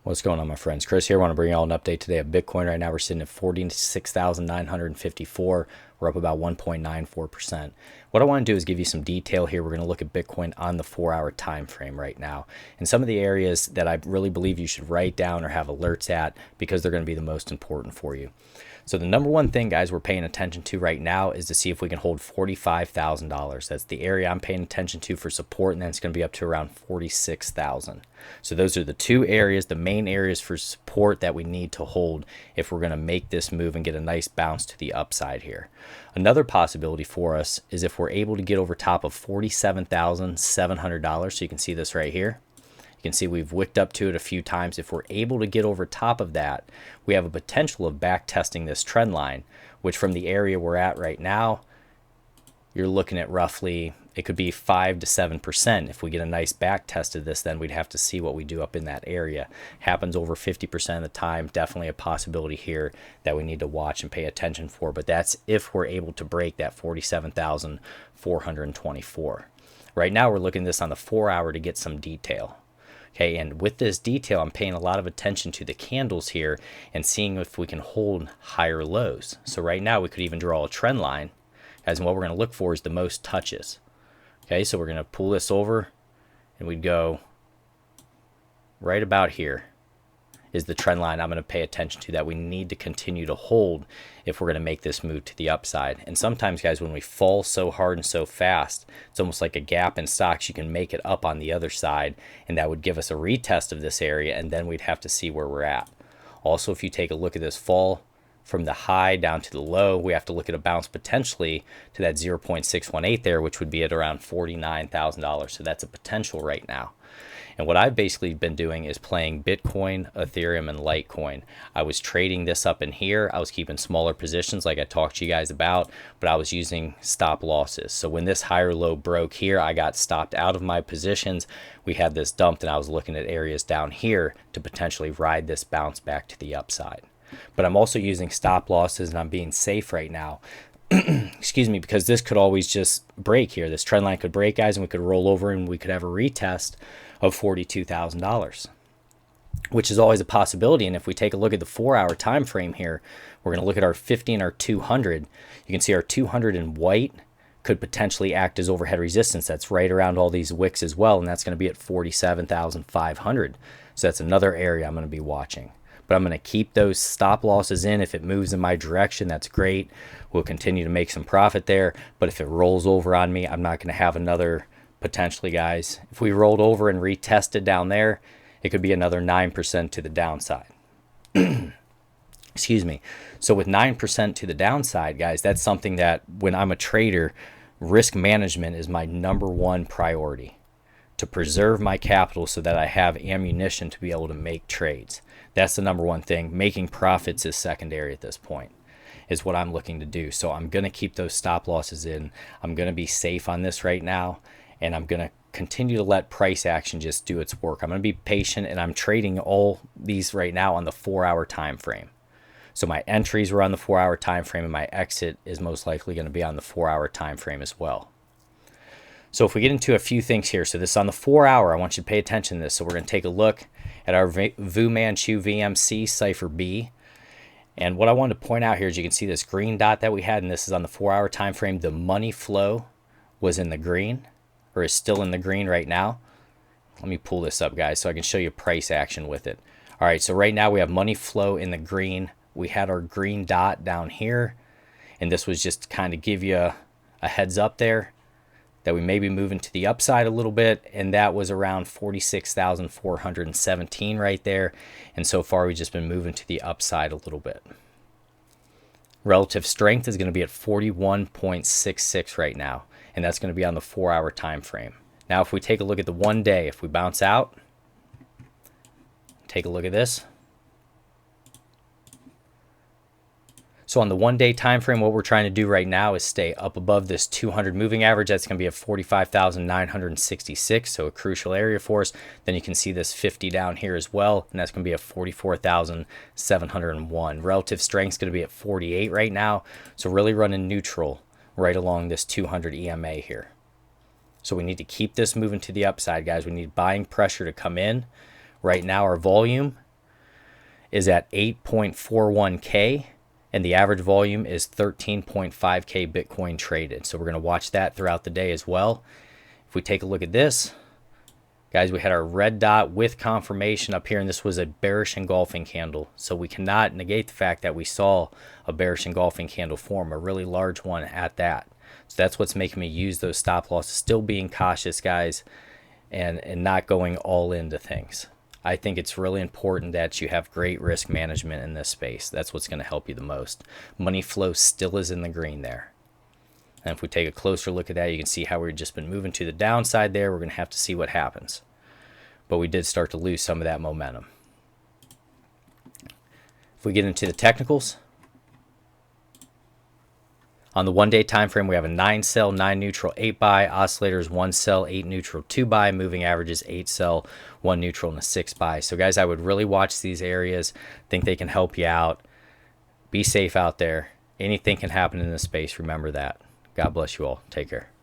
What's going on, my friends? Chris here. I want to bring you all an update today of Bitcoin. Right now we're sitting at 46,954. We're up about 1.94%. What I want to do is give you some detail here. We're going to look at Bitcoin on the 4-hour time frame right now, and some of the areas that I really believe you should write down or have alerts at, because they're going to be the most important for you. So the number one thing, guys, we're paying attention to right now is to see if we can hold $45,000. That's the area I'm paying attention to for support, and then it's going to be up to around 46,000. So those are the two areas, the main areas for support that we need to hold if we're going to make this move and get a nice bounce to the upside here. Another possibility for us is if we're able to get over top of $47,700. So you can see this right here. You can see we've wicked up to it a few times. If we're able to get over top of that, we have a potential of back testing this trend line, which from the area we're at right now, you're looking at roughly, it could be 5 to 7%. If we get a nice back test of this, then we'd have to see what we do up in that area. Happens over 50% of the time. Definitely a possibility here that we need to watch and pay attention for, but that's if we're able to break that 47,424. Right now we're looking at this on the 4-hour to get some detail. Okay, and with this detail, I'm paying a lot of attention to the candles here and seeing if we can hold higher lows. So right now we could even draw a trend line, guys, and what we're going to look for is the most touches. Okay, so we're going to pull this over and we'd go right about here is the trend line I'm going to pay attention to that we need to continue to hold if we're going to make this move to the upside. And sometimes, guys, when we fall so hard and so fast, it's almost like a gap in stocks. You can make it up on the other side, and that would give us a retest of this area, and then we'd have to see where we're at. Also, if you take a look at this fall from the high down to the low, we have to look at a bounce potentially to that 0.618 there, which would be at around $49,000. So that's a potential right now. And what I've basically been doing is playing Bitcoin, Ethereum, and Litecoin. I was trading this up in here. I was keeping smaller positions like I talked to you guys about, but I was using stop losses. So when this higher low broke here, I got stopped out of my positions. We had this dumped, and I was looking at areas down here to potentially ride this bounce back to the upside. But I'm also using stop losses, and I'm being safe right now. Excuse me, because this could always just break here. This trend line could break, guys, and we could roll over and we could have a retest of $42,000, which is always a possibility. And if we take a look at the 4-hour time frame here, we're going to look at our 50 and our 200. You can see our 200 in white could potentially act as overhead resistance. That's right around all these wicks as well, and that's going to be at 47,500. So that's another area I'm going to be watching. But I'm going to keep those stop losses in. If it moves in my direction, that's great. We'll continue to make some profit there. But if it rolls over on me, I'm not going to have another, potentially, guys. If we rolled over and retested down there, it could be another 9% to the downside. Excuse me. So with 9% to the downside, guys, that's something that when I'm a trader, risk management is my number one priority. To preserve my capital so that I have ammunition to be able to make trades. That's the number one thing. Making profits is secondary at this point, is what I'm looking to do. So I'm going to keep those stop losses in. I'm going to be safe on this right now, and I'm going to continue to let price action just do its work. I'm going to be patient, and I'm trading all these right now on the 4-hour time frame. So my entries were on the 4-hour time frame, and my exit is most likely going to be on the 4-hour time frame as well. So if we get into a few things here, so this is on the 4-hour, I want you to pay attention to this. So we're going to take a look at our Vu Manchu VMC Cipher B. And what I wanted to point out here is you can see this green dot that we had, and this is on the 4-hour time frame. The money flow was in the green, or is still in the green right now. Let me pull this up, guys, so I can show you price action with it. All right, so right now we have money flow in the green. We had our green dot down here, and this was just to kind of give you a heads up there that we may be moving to the upside a little bit, and that was around 46,417 right there. And so far we've just been moving to the upside a little bit. Relative strength is going to be at 41.66 right now, and that's going to be on the 4-hour time frame. Now if we take a look at the 1 day, if we bounce out, take a look at this. So on the 1 day time frame, what we're trying to do right now is stay up above this 200 moving average. That's going to be at 45,966, so a crucial area for us. Then you can see this 50 down here as well, and that's going to be at 44,701. Relative strength is going to be at 48 right now, so really running neutral right along this 200 EMA here. So we need to keep this moving to the upside, guys. We need buying pressure to come in. Right now our volume is at 8.41K, and the average volume is 13.5K Bitcoin traded. So we're going to watch that throughout the day as well. If we take a look at this, guys, we had our red dot with confirmation up here, and this was a bearish engulfing candle. So we cannot negate the fact that we saw a bearish engulfing candle form, a really large one at that. So that's what's making me use those stop losses, still being cautious, guys, and not going all into things. I think it's really important that you have great risk management in this space. That's what's going to help you the most. Money flow still is in the green there. And if we take a closer look at that, you can see how we've just been moving to the downside there. We're going to have to see what happens. But we did start to lose some of that momentum. If we get into the technicals, on the 1 day time frame, we have a 9 sell, 9 neutral, 8 buy, oscillators 1 sell, 8 neutral, 2 buy, moving averages 8 sell, 1 neutral, and a 6 buy. So guys, I would really watch these areas. Think they can help you out. Be safe out there. Anything can happen in this space. Remember that. God bless you all. Take care.